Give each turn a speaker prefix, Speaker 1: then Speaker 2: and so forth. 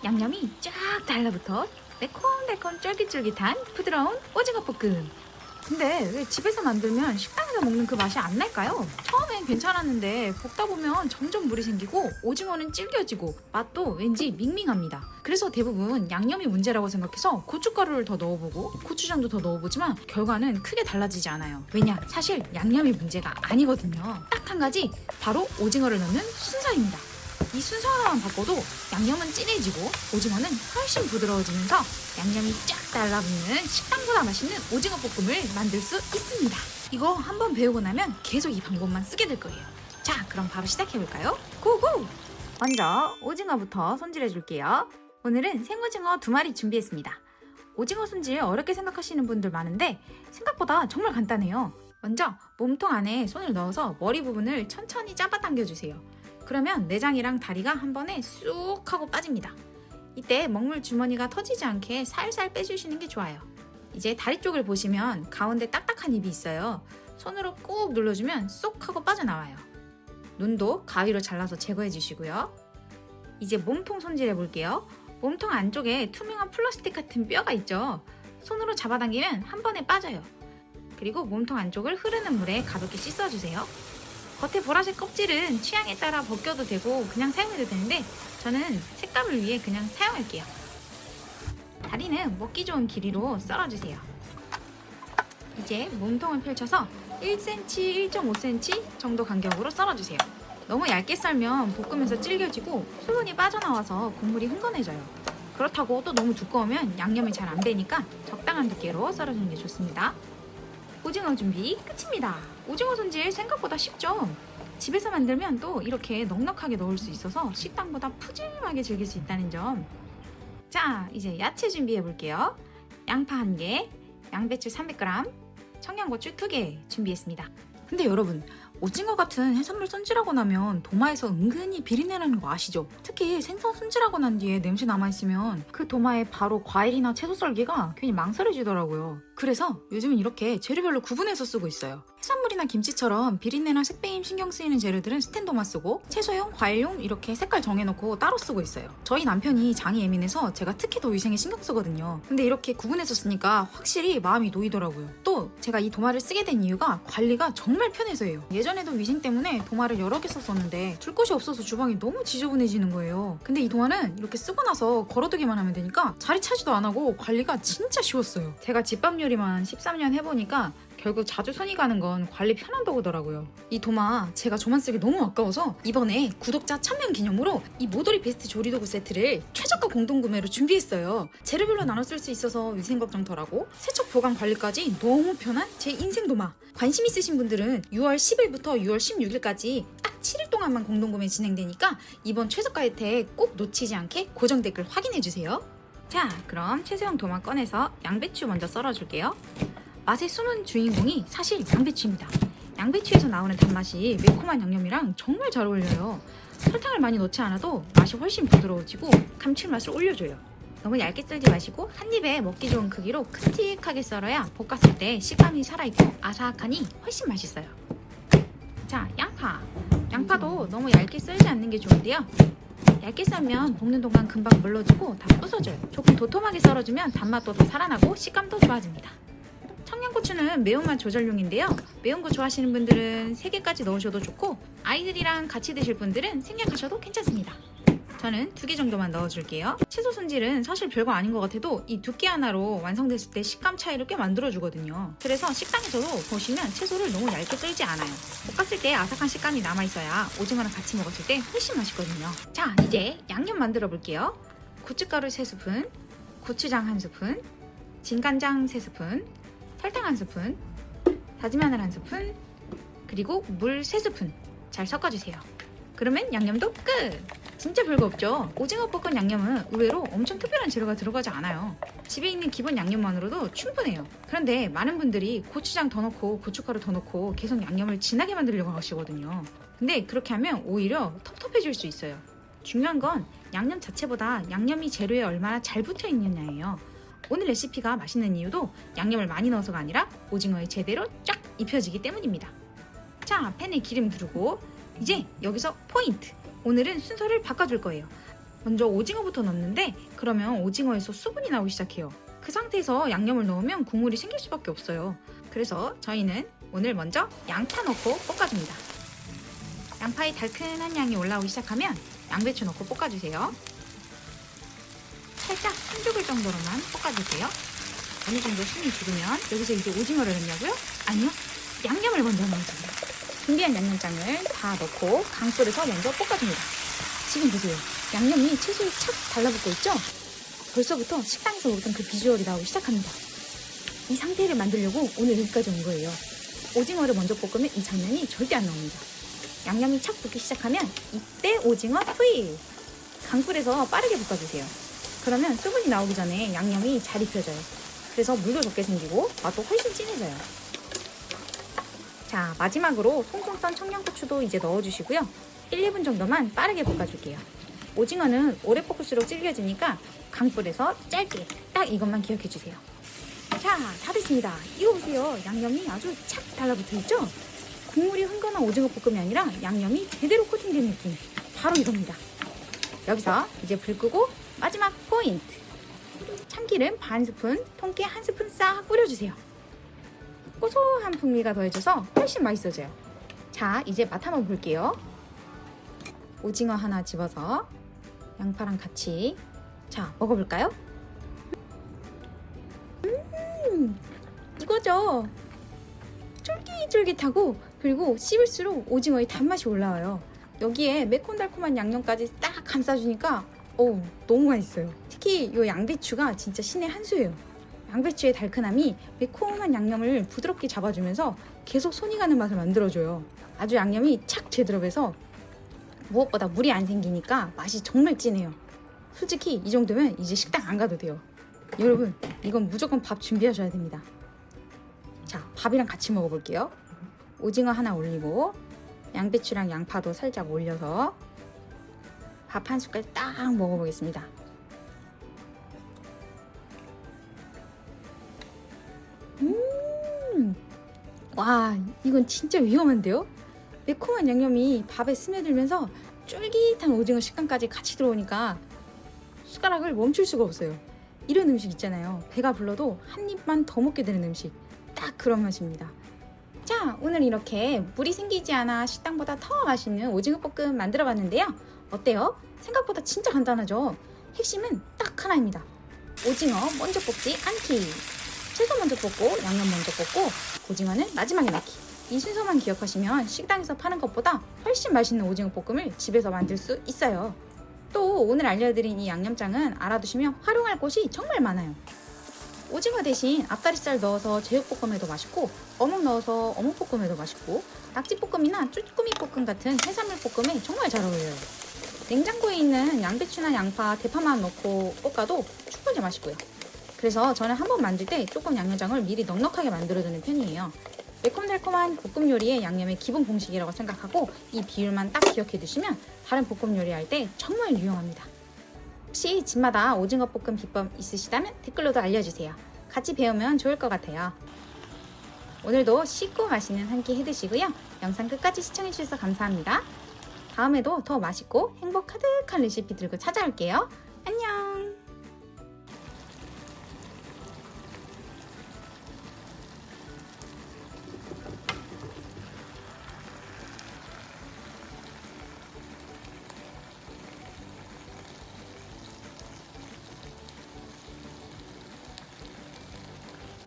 Speaker 1: 양념이 쫙 달라붙어 매콤달콤 쫄깃쫄깃한 부드러운 오징어 볶음. 근데 왜 집에서 만들면 식당에서 먹는 그 맛이 안 날까요? 처음엔 괜찮았는데 볶다 보면 점점 물이 생기고 오징어는 질겨지고 맛도 왠지 밍밍합니다. 그래서 대부분 양념이 문제라고 생각해서 고춧가루를 더 넣어보고 고추장도 더 넣어보지만 결과는 크게 달라지지 않아요. 왜냐? 사실 양념이 문제가 아니거든요. 딱 한 가지, 바로 오징어를 넣는 순서입니다. 이 순서 하나만 바꿔도 양념은 진해지고 오징어는 훨씬 부드러워지면서 양념이 쫙 달라붙는 식당보다 맛있는 오징어 볶음을 만들 수 있습니다. 이거 한번 배우고 나면 계속 이 방법만 쓰게 될 거예요. 자, 그럼 바로 시작해볼까요? 고고! 먼저 오징어부터 손질해 줄게요. 오늘은 생오징어 2마리 준비했습니다. 오징어 손질 어렵게 생각하시는 분들 많은데 생각보다 정말 간단해요. 먼저 몸통 안에 손을 넣어서 머리 부분을 천천히 잡아당겨주세요. 그러면 내장이랑 다리가 한 번에 쑥 하고 빠집니다. 이때 먹물 주머니가 터지지 않게 살살 빼주시는 게 좋아요. 이제 다리 쪽을 보시면 가운데 딱딱한 입이 있어요. 손으로 꾹 눌러주면 쏙 하고 빠져나와요. 눈도 가위로 잘라서 제거해 주시고요. 이제 몸통 손질해 볼게요. 몸통 안쪽에 투명한 플라스틱 같은 뼈가 있죠. 손으로 잡아당기면 한 번에 빠져요. 그리고 몸통 안쪽을 흐르는 물에 가볍게 씻어주세요. 겉에 보라색 껍질은 취향에 따라 벗겨도 되고 그냥 사용해도 되는데 저는 색감을 위해 그냥 사용할게요. 다리는 먹기 좋은 길이로 썰어주세요. 이제 몸통을 펼쳐서 1cm, 1.5cm 정도 간격으로 썰어주세요. 너무 얇게 썰면 볶으면서 질겨지고 수분이 빠져나와서 국물이 흥건해져요. 그렇다고 또 너무 두꺼우면 양념이 잘 안 배니까 적당한 두께로 썰어주는 게 좋습니다. 오징어 준비 끝입니다. 오징어 손질 생각보다 쉽죠? 집에서 만들면 또 이렇게 넉넉하게 넣을 수 있어서 식당보다 푸짐하게 즐길 수 있다는 점. 자, 이제 야채 준비해 볼게요. 양파 1개, 양배추 300g, 청양고추 2개 준비했습니다. 근데 여러분, 오징어 같은 해산물 손질하고 나면 도마에서 은근히 비린내 나는 거 아시죠? 특히 생선 손질하고 난 뒤에 냄새 남아있으면 그 도마에 바로 과일이나 채소 썰기가 괜히 망설여지더라고요. 그래서 요즘은 이렇게 재료별로 구분해서 쓰고 있어요. 해산물이나 김치처럼 비린내나 색배임 신경 쓰이는 재료들은 스텐도마 쓰고 채소용, 과일용 이렇게 색깔 정해놓고 따로 쓰고 있어요. 저희 남편이 장이 예민해서 제가 특히 더 위생에 신경 쓰거든요. 근데 이렇게 구분해서 쓰니까 확실히 마음이 놓이더라고요. 또 제가 이 도마를 쓰게 된 이유가 관리가 정말 편해서예요. 예전에도 위생 때문에 도마를 여러 개 썼었는데 둘 곳이 없어서 주방이 너무 지저분해지는 거예요. 근데 이 도마는 이렇게 쓰고 나서 걸어두기만 하면 되니까 자리 차지도 안 하고 관리가 진짜 쉬웠어요. 제가 집밥 요리만 13년 해보니까 결국 자주 손이 가는 건 관리 편한다고 하더라고요. 이 도마 제가 저만 쓰기 너무 아까워서 이번에 구독자 1000명 기념으로 이 모도리 베스트 조리도구 세트를 최저가 공동구매로 준비했어요. 재료별로 나눠 쓸 수 있어서 위생 걱정 덜하고 세척 보관 관리까지 너무 편한 제 인생 도마. 관심 있으신 분들은 6월 10일부터 6월 16일까지 딱 7일 동안만 공동구매 진행되니까 이번 최저가 혜택 꼭 놓치지 않게 고정 댓글 확인해주세요. 자, 그럼 채소용 도마 꺼내서 양배추 먼저 썰어줄게요. 맛의 숨은 주인공이 사실 양배추입니다. 양배추에서 나오는 단맛이 매콤한 양념이랑 정말 잘 어울려요. 설탕을 많이 넣지 않아도 맛이 훨씬 부드러워지고 감칠맛을 올려줘요. 너무 얇게 썰지 마시고 한 입에 먹기 좋은 크기로 큼직하게 썰어야 볶았을 때 식감이 살아있고 아삭하니 훨씬 맛있어요. 자, 양파도 너무 얇게 썰지 않는 게 좋은데요. 얇게 썰면 볶는 동안 금방 물러지고 다 부서져요. 조금 도톰하게 썰어주면 단맛도 더 살아나고 식감도 좋아집니다. 청양고추는 매운맛 조절용인데요. 매운 거 좋아하시는 분들은 3개까지 넣으셔도 좋고 아이들이랑 같이 드실 분들은 생략하셔도 괜찮습니다. 저는 2개 정도만 넣어줄게요. 채소 손질은 사실 별거 아닌 것 같아도 이 두께 하나로 완성됐을 때 식감 차이를 꽤 만들어주거든요. 그래서 식당에서도 보시면 채소를 너무 얇게 썰지 않아요. 볶았을 때 아삭한 식감이 남아있어야 오징어랑 같이 먹었을 때 훨씬 맛있거든요. 자, 이제 양념 만들어 볼게요. 고춧가루 3스푼, 고추장 1스푼, 진간장 3스푼, 설탕 1스푼, 다진 마늘 1스푼, 그리고 물 3스푼 잘 섞어주세요. 그러면 양념도 끝! 진짜 별거 없죠? 오징어 볶은 양념은 의외로 엄청 특별한 재료가 들어가지 않아요. 집에 있는 기본 양념만으로도 충분해요. 그런데 많은 분들이 고추장 더 넣고 고춧가루 더 넣고 계속 양념을 진하게 만들려고 하시거든요. 근데 그렇게 하면 오히려 텁텁해질 수 있어요. 중요한 건 양념 자체보다 양념이 재료에 얼마나 잘 붙어 있느냐예요. 오늘 레시피가 맛있는 이유도 양념을 많이 넣어서가 아니라 오징어에 제대로 쫙 입혀지기 때문입니다. 자, 팬에 기름 두르고 이제 여기서 포인트! 오늘은 순서를 바꿔줄 거예요. 먼저 오징어부터 넣는데 그러면 오징어에서 수분이 나오기 시작해요. 그 상태에서 양념을 넣으면 국물이 생길 수밖에 없어요. 그래서 저희는 오늘 먼저 양파 넣고 볶아줍니다. 양파의 달큰한 향이 올라오기 시작하면 양배추 넣고 볶아주세요. 살짝 숨죽을 정도로만 볶아주세요. 어느 정도 숨이 죽으면 여기서 이제 오징어를 넣냐고요? 아니요, 양념을 먼저 넣어줍니다. 준비한 양념장을 다 넣고 강불에서 먼저 볶아줍니다. 지금 보세요. 양념이 채소에 착 달라붙고 있죠? 벌써부터 식당에서 먹던 그 비주얼이 나오기 시작합니다. 이 상태를 만들려고 오늘 여기까지 온 거예요. 오징어를 먼저 볶으면 이 장면이 절대 안 나옵니다. 양념이 착 볶기 시작하면 이때 오징어 투입! 강불에서 빠르게 볶아주세요. 그러면 수분이 나오기 전에 양념이 잘 입혀져요. 그래서 물도 적게 생기고 맛도 훨씬 진해져요. 자, 마지막으로 송송 썬 청양고추도 이제 넣어주시고요. 1, 2분 정도만 빠르게 볶아줄게요. 오징어는 오래 볶을수록 질겨지니까 강불에서 짧게 딱 이것만 기억해주세요. 자, 다 됐습니다. 이거 보세요. 양념이 아주 착 달라붙어 있죠? 국물이 흥건한 오징어 볶음이 아니라 양념이 제대로 코팅된 느낌. 바로 이겁니다. 여기서 이제 불 끄고 마지막 포인트. 참기름 반 스푼, 통깨 한 스푼 싹 뿌려주세요. 고소한 풍미가 더해져서 훨씬 맛있어져요. 자, 이제 맛 한번 볼게요. 오징어 하나 집어서 양파랑 같이 자, 먹어볼까요? 이거죠. 쫄깃쫄깃하고 그리고 씹을수록 오징어의 단맛이 올라와요. 여기에 매콤달콤한 양념까지 딱 감싸주니까 너무 맛있어요. 특히 이 양배추가 진짜 신의 한 수예요. 양배추의 달큰함이 매콤한 양념을 부드럽게 잡아주면서 계속 손이 가는 맛을 만들어줘요. 아주 양념이 착 제대로 배서 무엇보다 물이 안 생기니까 맛이 정말 진해요. 솔직히 이 정도면 이제 식당 안 가도 돼요. 여러분, 이건 무조건 밥 준비하셔야 됩니다. 자, 밥이랑 같이 먹어볼게요. 오징어 하나 올리고 양배추랑 양파도 살짝 올려서 밥 한 숟갈 딱 먹어보겠습니다. 와, 이건 진짜 위험한데요? 매콤한 양념이 밥에 스며들면서 쫄깃한 오징어 식감까지 같이 들어오니까 숟가락을 멈출 수가 없어요. 이런 음식 있잖아요. 배가 불러도 한 입만 더 먹게 되는 음식. 딱 그런 맛입니다. 자, 오늘 이렇게 물이 생기지 않아 식당보다 더 맛있는 오징어 볶음 만들어 봤는데요. 어때요? 생각보다 진짜 간단하죠? 핵심은 딱 하나입니다. 오징어 먼저 볶지 않기. 채소 먼저 볶고 양념 먼저 볶고 오징어는 마지막에 넣기. 이 순서만 기억하시면 식당에서 파는 것보다 훨씬 맛있는 오징어 볶음을 집에서 만들 수 있어요. 또 오늘 알려드린 이 양념장은 알아두시면 활용할 곳이 정말 많아요. 오징어 대신 앞다리살 넣어서 제육볶음에도 맛있고 어묵 넣어서 어묵볶음에도 맛있고 낙지볶음이나 쭈꾸미 볶음 같은 해산물 볶음에 정말 잘 어울려요. 냉장고에 있는 양배추나 양파, 대파만 넣고 볶아도 충분히 맛있고요. 그래서 저는 한번 만들 때 조금 양념장을 미리 넉넉하게 만들어두는 편이에요. 매콤달콤한 볶음 요리의 양념의 기본 공식이라고 생각하고 이 비율만 딱 기억해 두시면 다른 볶음 요리할 때 정말 유용합니다. 혹시 집마다 오징어 볶음 비법 있으시다면 댓글로도 알려주세요. 같이 배우면 좋을 것 같아요. 오늘도 쉽고 맛있는 한 끼 해드시고요. 영상 끝까지 시청해주셔서 감사합니다. 다음에도 더 맛있고 행복 가득한 레시피 들고 찾아올게요.